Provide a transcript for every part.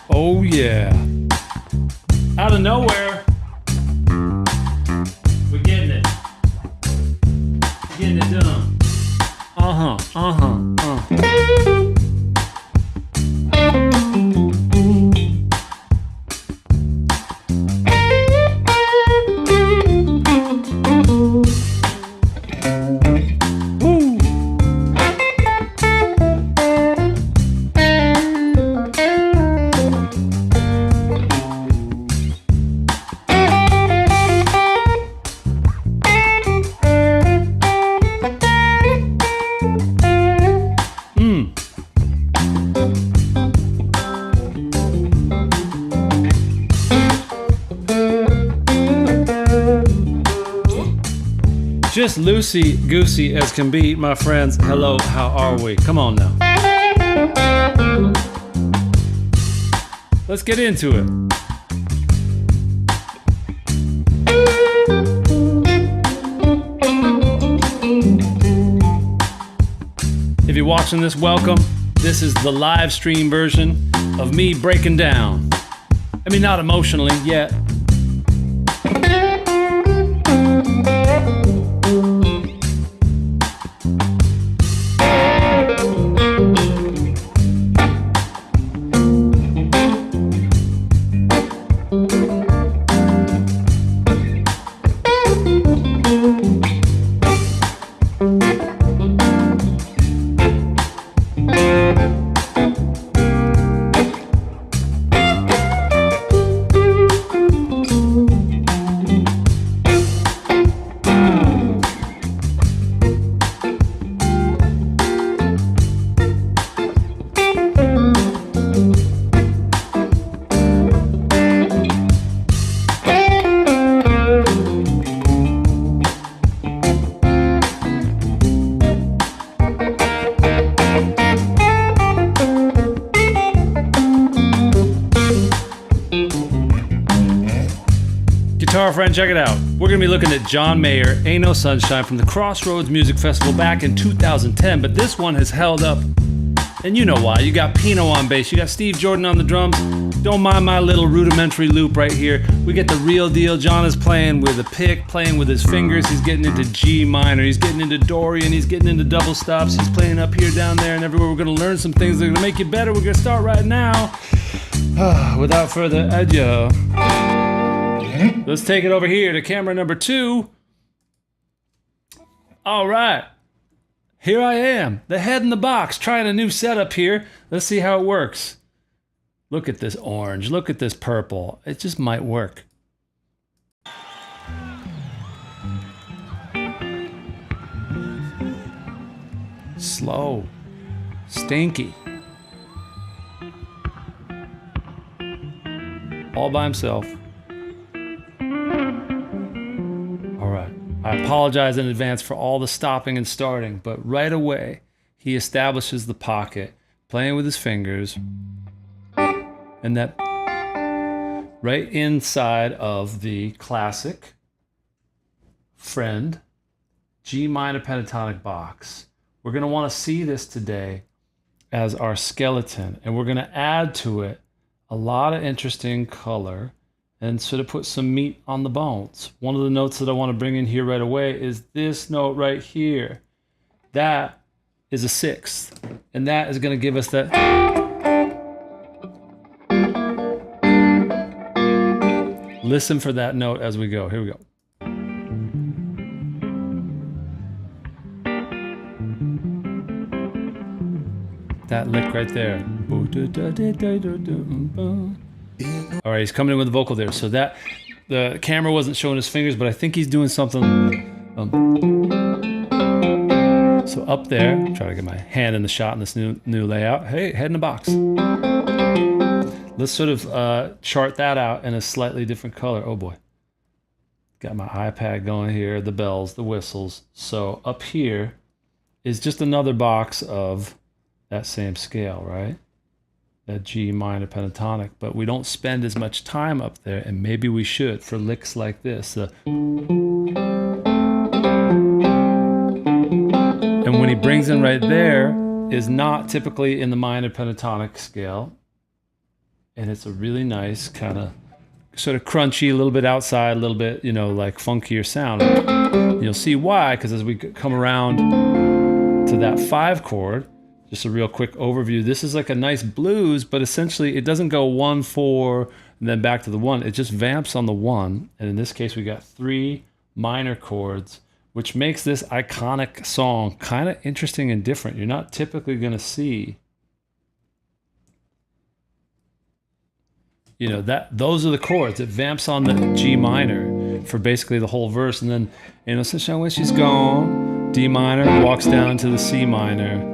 Oh yeah. Out of nowhere, we're getting it. Getting it done. Woo. Just loosey-goosey as can be, my friends. Hello, how are we? Come on now. Let's get into it. If you're watching this, welcome. This is the live stream version of me breaking down. I mean, not emotionally yet. Guitar friend, check it out. We're gonna be looking at John Mayer, Ain't No Sunshine from the Crossroads Music Festival back in 2010, but this one has held up, and you know why. You got Pino on bass, you got Steve Jordan on the drums. Don't mind my little rudimentary loop right here. We get the real deal. John is playing with a pick, playing with his fingers. He's getting into G minor, he's getting into Dorian, he's getting into double stops. He's playing up here, down there, and everywhere. We're gonna learn some things that are gonna make you better. We're gonna start right now. Without further ado, let's take it over here to camera number 2. All right. Here I am, the head in the box, trying a new setup here. Let's see how it works. Look at this orange, look at this purple. It just might work. Slow, stinky. All by himself. All right. I apologize in advance for all the stopping and starting, but right away he establishes the pocket, playing with his fingers, and that right inside of the classic friend G minor pentatonic box. We're going to want to see this today as our skeleton, and we're going to add to it a lot of interesting color and sort of put some meat on the bones. One of the notes that I want to bring in here right away is this note right here. That is a 6th, and that is going to give us that. Listen for that note as we go. Here we go. That lick right there. All right, he's coming in with the vocal there. So that the camera wasn't showing his fingers, but I think he's doing something. So up there, try to get my hand in the shot in this new layout. Hey, head in the box. Let's sort of chart that out in a slightly different color. Oh boy. Got my iPad going here, the bells, the whistles. So up here is just another box of that same scale, right? That G minor pentatonic, but we don't spend as much time up there, and maybe we should for licks like this. And when he brings in right there is not typically in the minor pentatonic scale. And it's a really nice kind of sort of crunchy, a little bit outside, a little bit, you know, like funkier sound. And you'll see why, because as we come around to that 5 chord, just a real quick overview, this is like a nice blues, but essentially it doesn't go 1, 4, and then back to the 1. It just vamps on the 1. And in this case, we got 3 minor chords, which makes this iconic song kind of interesting and different. You're not typically going to see, you know, that those are the chords. It vamps on the G minor for basically the whole verse, and then, you know, sunshine when she's gone, D minor, walks down to the C minor,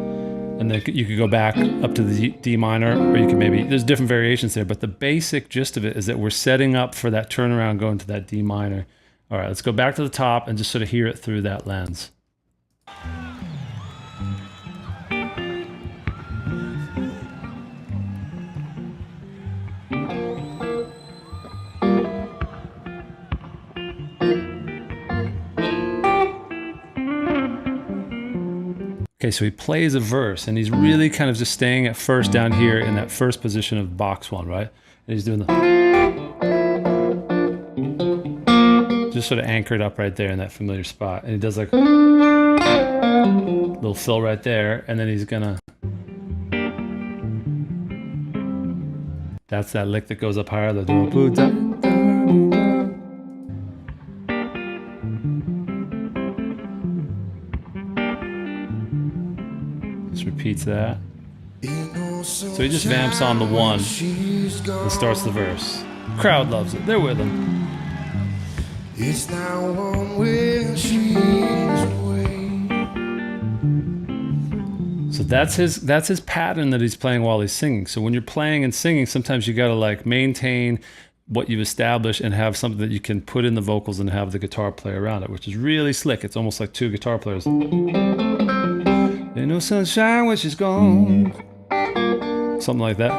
and then you could go back up to the D minor, or you could maybe, there's different variations there, but the basic gist of it is that we're setting up for that turnaround going to that D minor. All right, let's go back to the top and just sort of hear it through that lens. Okay, so he plays a verse, and he's really kind of just staying at first down here in that first position of box 1, right? And he's doing the... just sort of anchored up right there in that familiar spot. And he does like a little fill right there, and then he's gonna... that's that lick that goes up higher, the... repeats that. So he just vamps on the 1 and starts the verse. Crowd loves it. They're with him. It's now on when she's away. So that's his pattern that he's playing while he's singing. So when you're playing and singing, sometimes you gotta like maintain what you've established and have something that you can put in the vocals and have the guitar play around it, which is really slick. It's almost like 2 guitar players. Ain't no sunshine when she's gone. Something like that.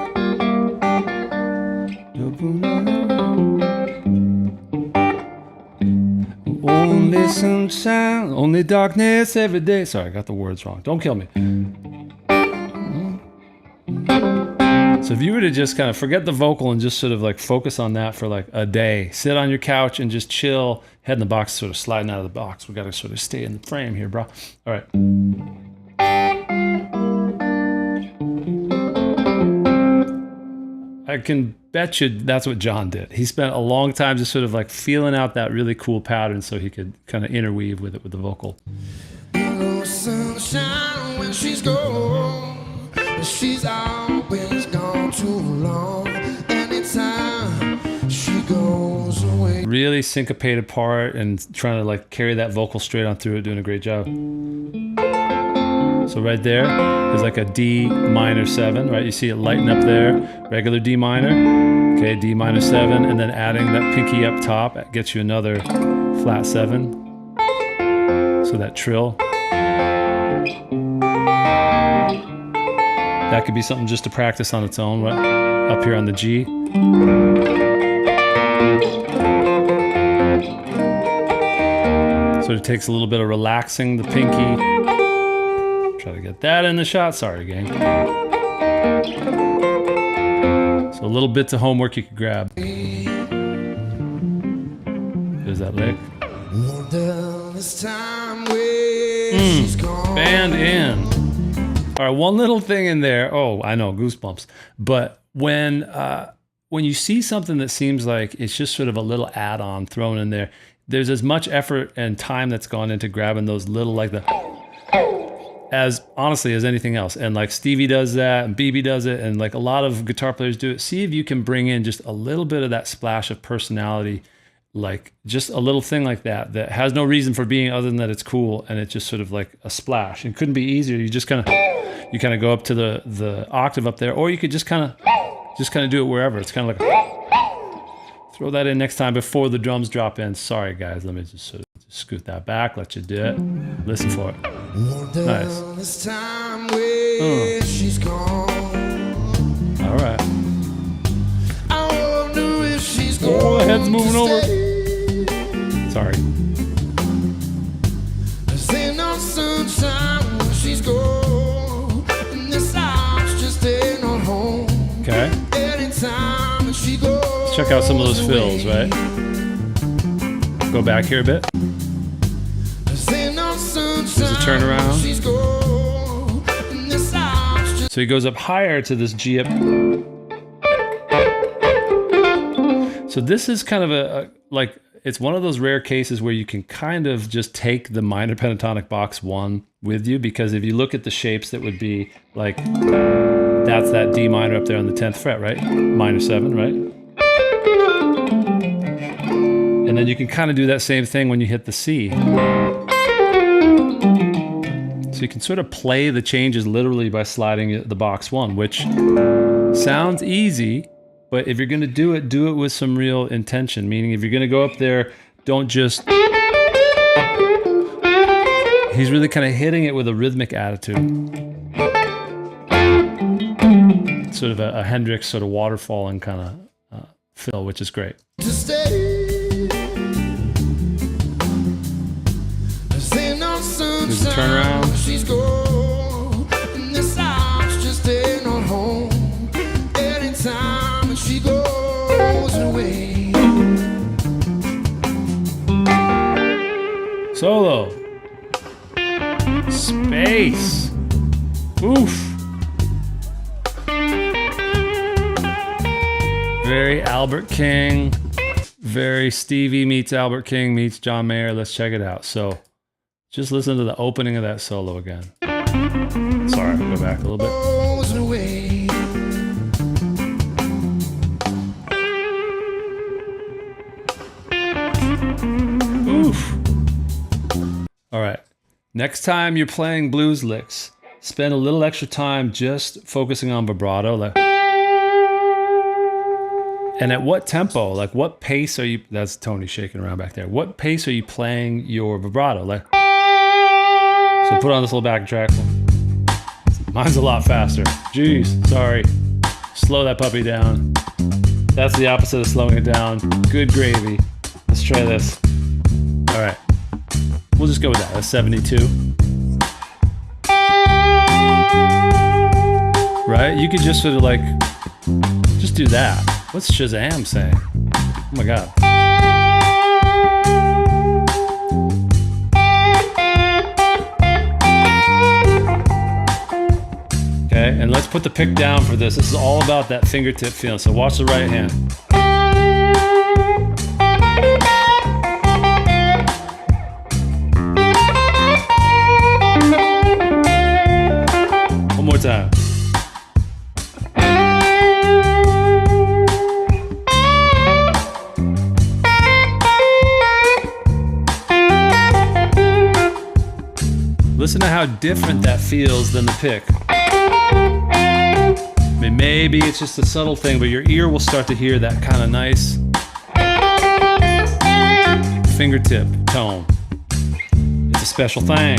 Only sunshine, only darkness every day. Sorry, I got the words wrong. Don't kill me. So if you were to just kind of forget the vocal and just sort of like focus on that for like a day, sit on your couch and just chill, head in the box, sort of sliding out of the box. We got to sort of stay in the frame here, bro. All right. I can bet you that's what John did. He spent a long time just sort of like feeling out that really cool pattern so he could kind of interweave with it with the vocal. No sunshine when she's gone. She's always gone too long. Anytime she goes away. Really syncopated part and trying to like carry that vocal straight on through it, doing a great job. So right there is like a D minor 7, right? You see it lighten up there, regular D minor, okay, D minor 7, and then adding that pinky up top gets you another flat 7. So that trill. That could be something just to practice on its own, right? Up here on the G. So it takes a little bit of relaxing the pinky. Try to get that in the shot. Sorry, gang. So a little bits of homework you could grab. There's that lick. Band in. All right, one little thing in there. Oh, I know, goosebumps. But when you see something that seems like it's just sort of a little add-on thrown in there, there's as much effort and time that's gone into grabbing those little, like the... as honestly as anything else. And like Stevie does that and BB does it and like a lot of guitar players do it. See if you can bring in just a little bit of that splash of personality, like just a little thing like that that has no reason for being other than that it's cool and it's just sort of like a splash. It couldn't be easier. You just kind of go up to the octave up there, or you could just kind of do it wherever. It's kind of like throw that in next time before the drums drop in. Sorry guys, let me just sort of scoot that back, let you do it. Listen for it. Nice. All right. Oh, the head's moving over. Sorry. Okay. Let's check out some of those fills, right? Go back here a bit. There's a turnaround. So he goes up higher to this G up. So this is kind of a like, it's one of those rare cases where you can kind of just take the minor pentatonic box 1 with you, because if you look at the shapes, that would be like, that's that D minor up there on the 10th fret, right? Minor 7, right? And then you can kind of do that same thing when you hit the C. So you can sort of play the changes literally by sliding the box 1, which sounds easy, but if you're going to do it with some real intention. Meaning, if you're going to go up there, don't just... He's really kind of hitting it with a rhythmic attitude. Sort of a Hendrix sort of waterfalling kind of fill, which is great. There's a turnaround. Solo. Space. Oof. Very Albert King. Very Stevie meets Albert King meets John Mayer. Let's check it out. So just listen to the opening of that solo again. Sorry, I'll go back a little bit. Oof. All right. Next time you're playing blues licks, spend a little extra time just focusing on vibrato. Like, and at what tempo, like what pace are you, that's Tony shaking around back there. What pace are you playing your vibrato? Like, so put on this little back track. Mine's a lot faster. Jeez, sorry. Slow that puppy down. That's the opposite of slowing it down. Good gravy. Let's try this. All right. We'll just go with that. That's 72. Right? You could just sort of like, just do that. What's Shazam saying? Oh my God. Okay, and let's put the pick down for this. This is all about that fingertip feeling. So watch the right hand. One more time. Listen to how different that feels than the pick. I mean, maybe it's just a subtle thing, but your ear will start to hear that kind of nice fingertip tone. It's a special thing.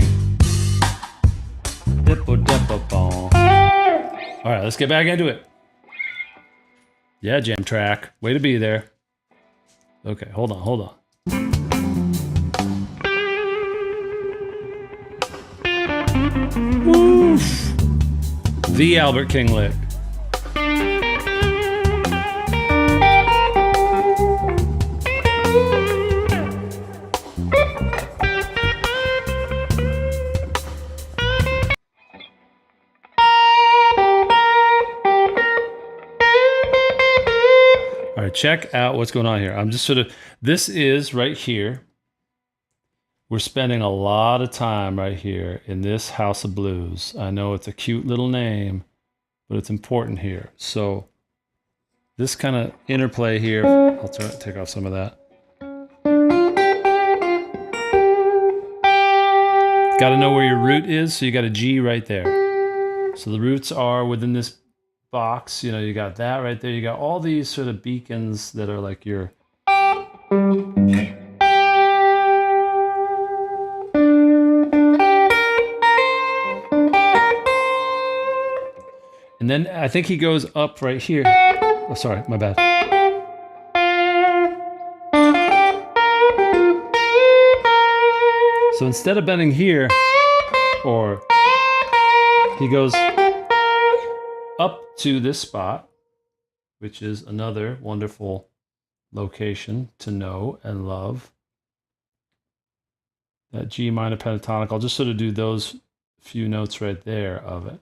All right, let's get back into it. Yeah, jam track. Way to be there. Okay, hold on. Woof. The Albert King lick. All right, check out what's going on here. I'm just sort of, this is right here. We're spending a lot of time right here in this House of Blues. I know it's a cute little name, but it's important here. So this kind of interplay here, I'll take off some of that. Got to know where your root is, so you got a G right there. So the roots are within this box. You know, you got that right there. You got all these sort of beacons that are like your... And then I think he goes up right here. Oh, sorry, my bad. So instead of bending here, or he goes up to this spot, which is another wonderful location to know and love. That G minor pentatonic, I'll just sort of do those few notes right there of it,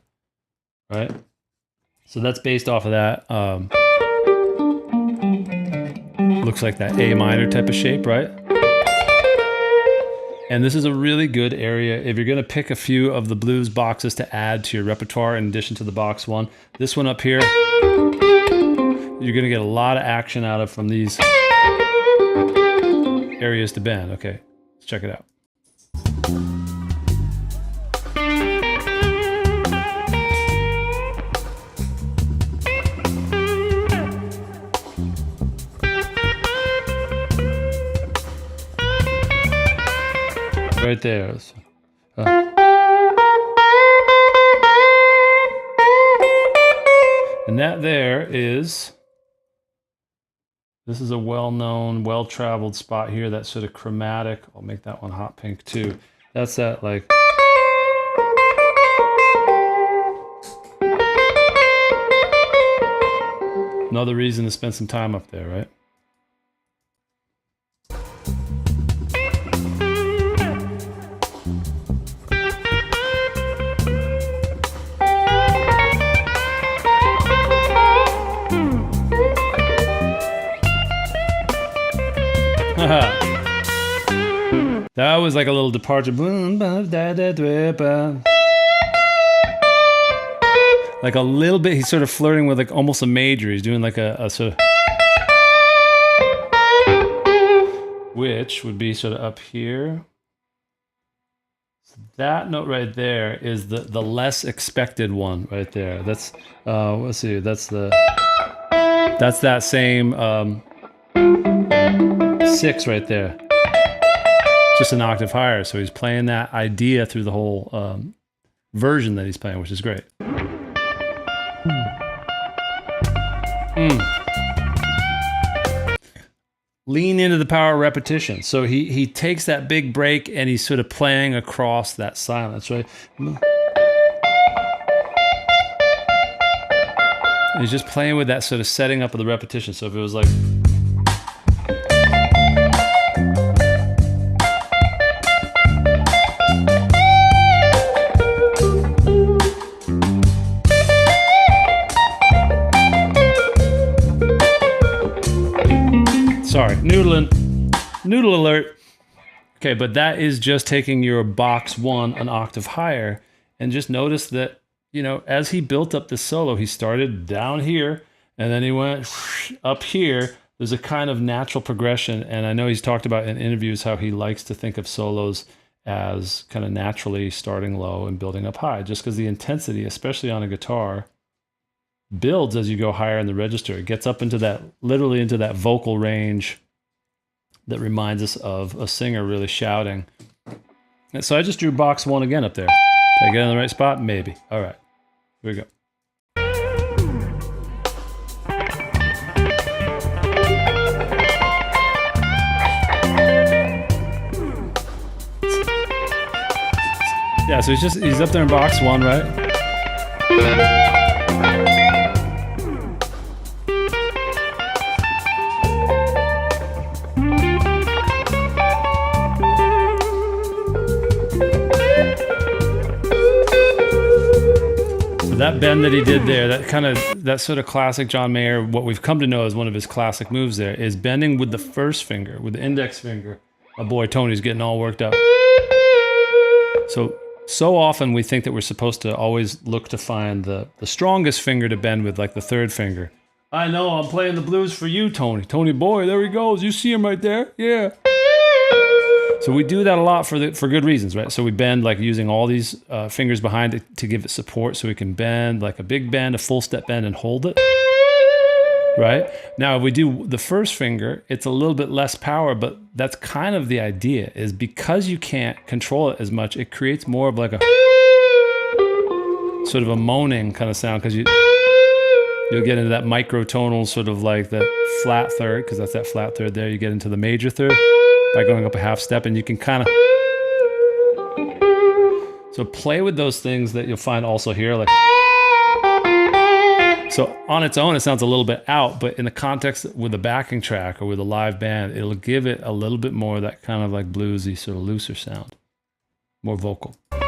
right? So that's based off of that. Looks like that A minor type of shape, right? And this is a really good area if you're going to pick a few of the blues boxes to add to your repertoire in addition to the box one. This one up here, you're going to get a lot of action out of from these areas to bend. Okay, let's check it out. Right there. And that there is, this is a well-known, well-traveled spot here, that sort of chromatic. I'll make that one hot pink too. That's that like. Another reason to spend some time up there, right? That was like a little departure. Like a little bit, he's sort of flirting with like almost a major. He's doing like a sort of, which would be sort of up here. So that note right there is the less expected one right there. That's let's see, that's that same 6 right there. Just an octave higher. So he's playing that idea through the whole version that he's playing, which is great. Lean into the power of repetition. So he takes that big break and he's sort of playing across that silence, right? He's just playing with that sort of setting up of the repetition. So if it was like, sorry, noodle alert. Okay, but that is just taking your box one an octave higher, and just notice that, you know, as he built up this solo, he started down here and then he went up here. There's a kind of natural progression, and I know he's talked about in interviews how he likes to think of solos as kind of naturally starting low and building up high, just because the intensity, especially on a guitar, builds as you go higher in the register. It gets up into that, literally into that vocal range that reminds us of a singer really shouting. And so I just drew box one again up there. Did I get in the right spot? Maybe. All right, here we go. Yeah, so he's up there in box one, right? That bend that he did there, that sort of classic John Mayer, what we've come to know as one of his classic moves there, is bending with the first finger, with the index finger. My boy Tony's getting all worked up. So often we think that we're supposed to always look to find the strongest finger to bend with, like the third finger. I know, I'm playing the blues for you, Tony. Tony boy, there he goes. You see him right there? Yeah. So we do that a lot for good reasons, right? So we bend like using all these fingers behind it to give it support, so we can bend like a big bend, a full step bend, and hold it, right? Now, if we do the first finger, it's a little bit less power, but that's kind of the idea, is because you can't control it as much, it creates more of like a sort of a moaning kind of sound, because you'll get into that microtonal sort of like the flat third, because that's that flat third there. You get into the major third by going up a half step, and you can kind of, so play with those things that you'll find also here, like, So on its own, it sounds a little bit out, but in the context with a backing track or with a live band, it'll give it a little bit more of that kind of like bluesy, sort of looser sound, more vocal. So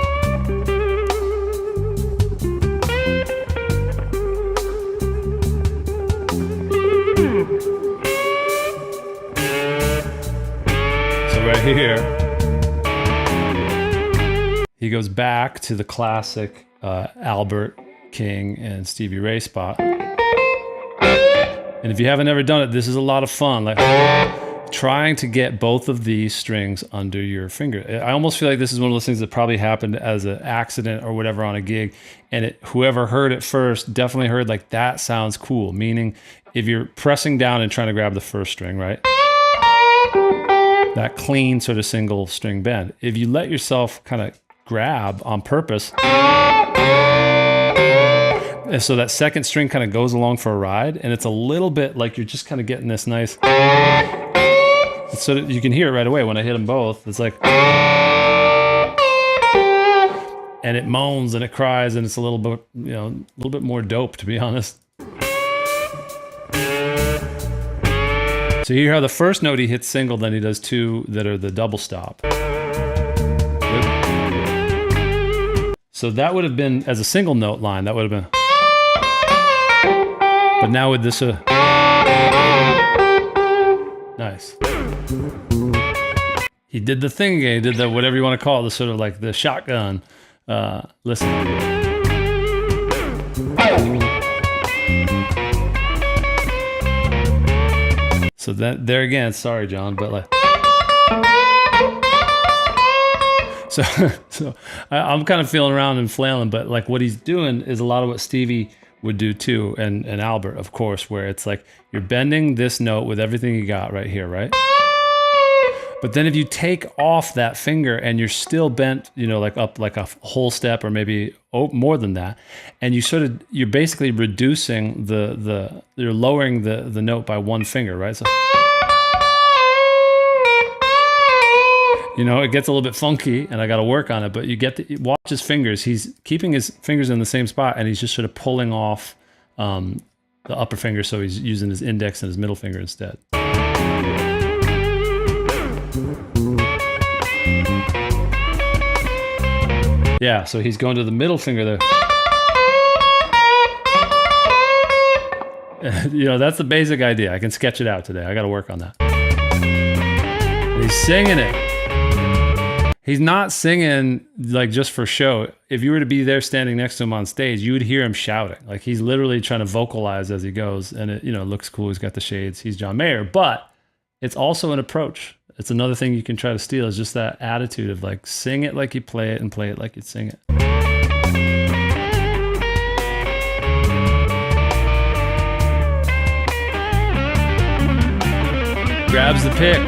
right here, he goes back to the classic Albert King and Stevie Ray spot. And if you haven't ever done it, this is a lot of fun. Like trying to get both of these strings under your finger. I almost feel like this is one of those things that probably happened as an accident or whatever on a gig. And whoever heard it first definitely heard like, that sounds cool. Meaning if you're pressing down and trying to grab the first string, right? That clean sort of single string bend. If you let yourself kind of grab on purpose, and so that second string kind of goes along for a ride, and it's a little bit like you're just kind of getting this nice, so that you can hear it right away when I hit them both. It's like, and it moans and it cries, and it's a little bit, you know, a little bit more dope, to be honest. So you hear how the first note he hits single, then he does two that are the double stop. So that would have been, as a single note line, that would have been. But now with this, nice. He did the thing again, he did the, whatever you want to call it, the sort of like the shotgun. Listen. So that, there again, sorry John, but like. So I'm kind of feeling around and flailing, but like what he's doing is a lot of what Stevie would do too, and Albert, of course, where it's like you're bending this note with everything you got right here, right? But then if you take off that finger and you're still bent, you know, like up like a whole step or maybe more than that, and you're basically reducing you're lowering the note by one finger, right? So, you know, it gets a little bit funky and I got to work on it, but you watch his fingers. He's keeping his fingers in the same spot and he's just sort of pulling off the upper finger. So he's using his index and his middle finger instead. Yeah, so he's going to the middle finger there. You know, that's the basic idea. I can sketch it out today. I got to work on that. And he's singing it. He's not singing like just for show. If you were to be there standing next to him on stage, you would hear him shouting. Like he's literally trying to vocalize as he goes, and it, you know, looks cool. He's got the shades. He's John Mayer, but it's also an approach. It's another thing you can try to steal, is just that attitude of like sing it like you play it and play it like you sing it. Grabs the pick.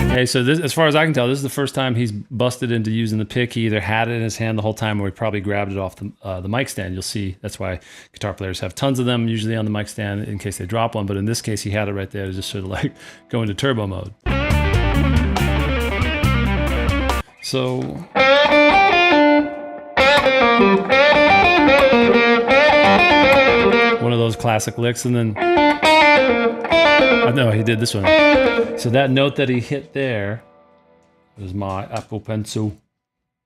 Okay, so this, as far as I can tell, this is the first time he's busted into using the pick. He either had it in his hand the whole time, or he probably grabbed it off the mic stand. You'll see that's why guitar players have tons of them, usually on the mic stand in case they drop one. But in this case, he had it right there to just sort of like go into turbo mode. So one of those classic licks, and then no, he did this one. So that note that he hit there was my Apple Pencil.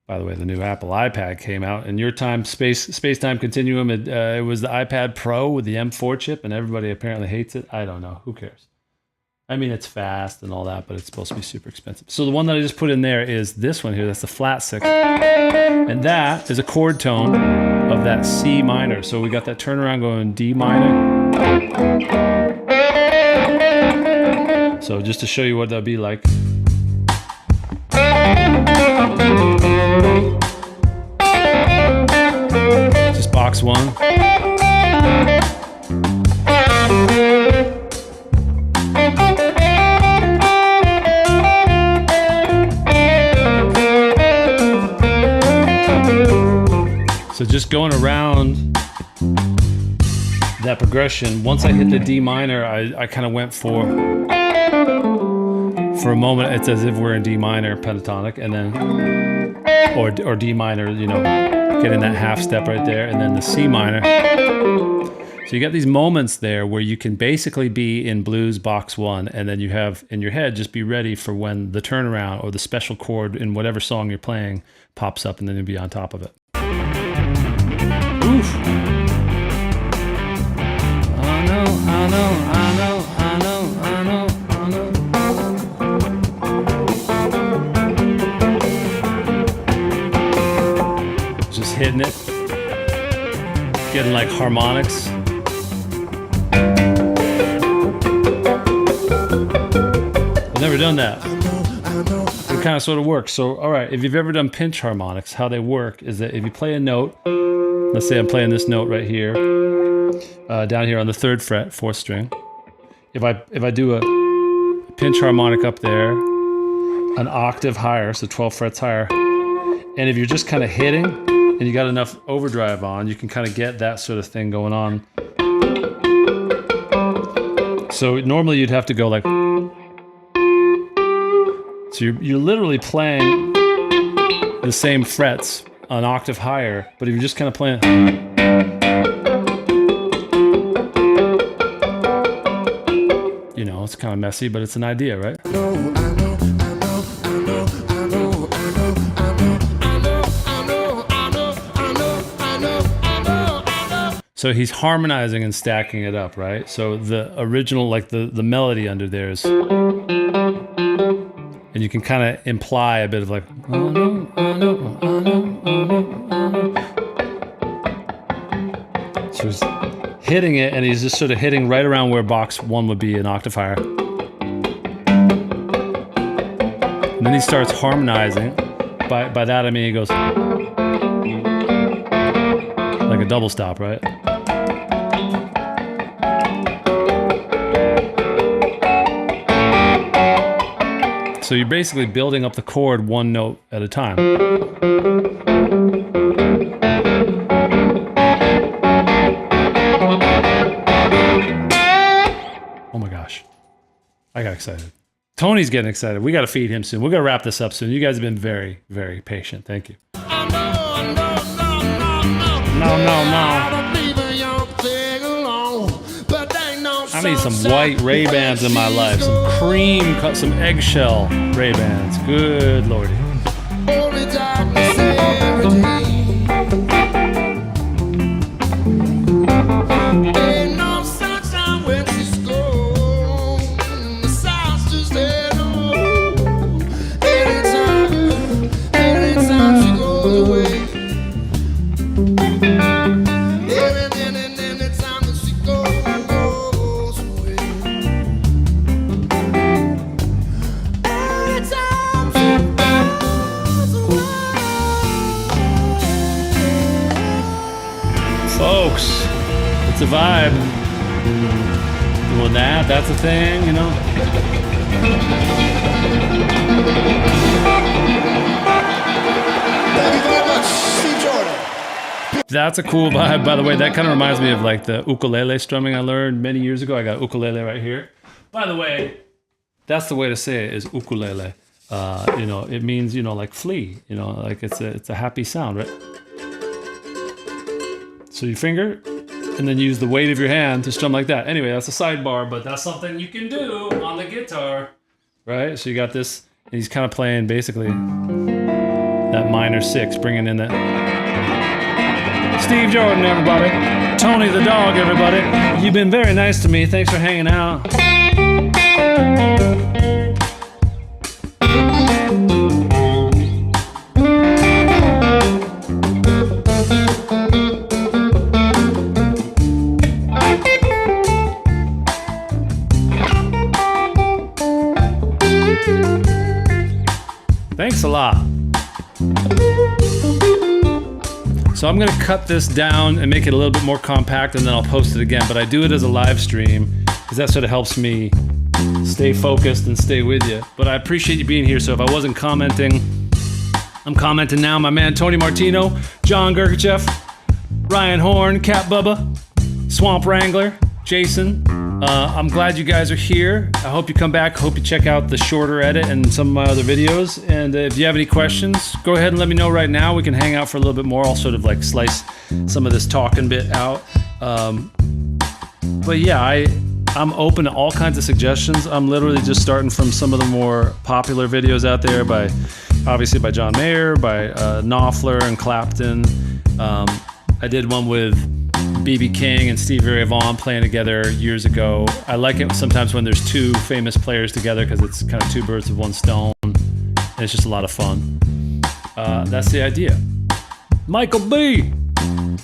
By the way, the new Apple iPad came out. In your time, space-time continuum, it was the iPad Pro with the M4 chip, and everybody apparently hates it. I don't know. Who cares? I mean, it's fast and all that, but it's supposed to be super expensive. So the one that I just put in there is this one here. That's the flat 6. And that is a chord tone of that C minor. So we got that turnaround going D minor. So just to show you what that'd be like. Just box 1. So just going around that progression, once I hit the D minor, I kind of went for a moment, it's as if we're in D minor pentatonic, and then, or D minor, you know, getting that half step right there, and then the C minor. So you got these moments there where you can basically be in blues box 1, and then you have in your head just be ready for when the turnaround or the special chord in whatever song you're playing pops up, and then you'll be on top of it. Oof. I know, I know, I know, I know, I know, I know. Just hitting it. Getting like harmonics. I've never done that. It kind of sort of works. So, all right, if you've ever done pinch harmonics, how they work is that if you play a note, let's say I'm playing this note right here, down here on the 3rd fret, 4th string. If I do a pinch harmonic up there, an octave higher, so 12 frets higher, and if you're just kind of hitting, and you got enough overdrive on, you can kind of get that sort of thing going on. So normally you'd have to go like, so you're literally playing the same frets an octave higher, but if you're just kind of playing, you know, it's kind of messy, but it's an idea, right? So he's harmonizing and stacking it up, right? So the original, like the melody under there is, and you can kind of imply a bit of like, so he's hitting it, and he's just sort of hitting right around where box 1 would be, an octave higher. And then he starts harmonizing. By that I mean he goes like a double stop, right? So you're basically building up the chord 1 note at a time. Oh my gosh. I got excited. Tony's getting excited. We got to feed him soon. We're going to wrap this up soon. You guys have been very, very patient. Thank you. No. I need some white Ray-Bans in my life. Some cream, some eggshell Ray-Bans. Good lordy. Folks, it's a vibe. Doing that's a thing, you know. Thank you very much, Steve Jordan. That's a cool vibe, by the way. That kind of reminds me of like the ukulele strumming I learned many years ago. I got ukulele right here. By the way, that's the way to say it, is ukulele. You know, it means, you know, like flee. You know, like it's a happy sound, right? So you finger, and then use the weight of your hand to strum like that. Anyway, that's a sidebar, but that's something you can do on the guitar, right? So you got this, and he's kind of playing basically that minor 6, bringing in that. Steve Jordan, everybody. Tony the dog, everybody. You've been very nice to me. Thanks for hanging out. Thanks a lot. So I'm gonna cut this down and make it a little bit more compact, and then I'll post it again, but I do it as a live stream because that sort of helps me stay focused and stay with you. But I appreciate you being here, so if I wasn't commenting, I'm commenting now. My man Tony Martino, John Gurkachev, Ryan Horn, Cat Bubba, Swamp Wrangler, Jason. I'm glad you guys are here. I hope you come back. Hope you check out the shorter edit and some of my other videos. And if you have any questions, go ahead and let me know right now. We can hang out for a little bit more. I'll sort of like slice some of this talking bit out. But yeah, I'm open to all kinds of suggestions. I'm literally just starting from some of the more popular videos out there obviously by John Mayer, by Knopfler and Clapton. I did one with B.B. King and Stevie Ray Vaughan playing together years ago. I like it sometimes when there's two famous players together because it's kind of two birds with one stone. And it's just a lot of fun. That's the idea. Michael B.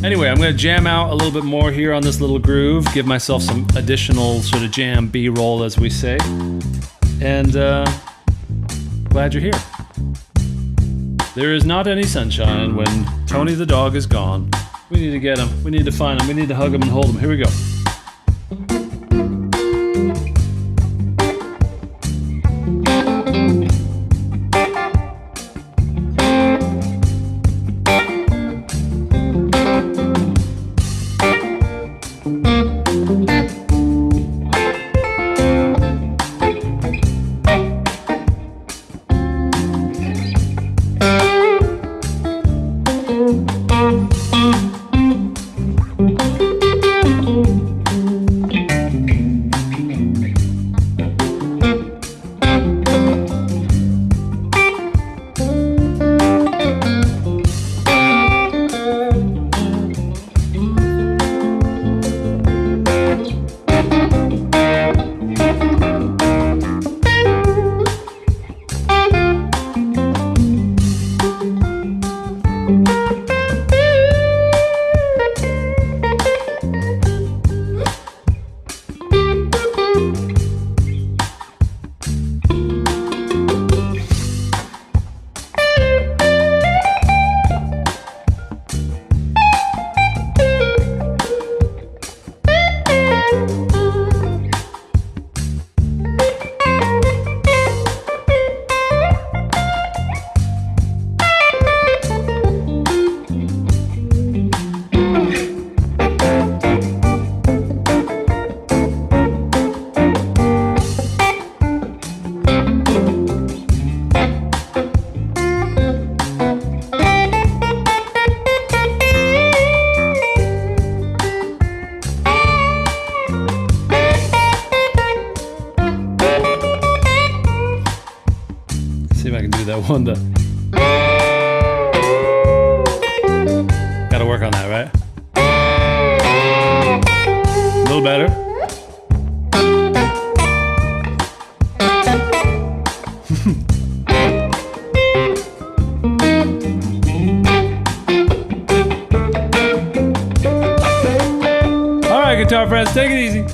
Anyway, I'm going to jam out a little bit more here on this little groove, give myself some additional sort of jam B-roll, as we say. And glad you're here. There is not any sunshine when Tony the dog is gone. We need to get him. We need to find him. We need to hug him and hold him. Here we go. See if I can do that one. Gotta work on that, right? A little better. All right, guitar friends, take it easy.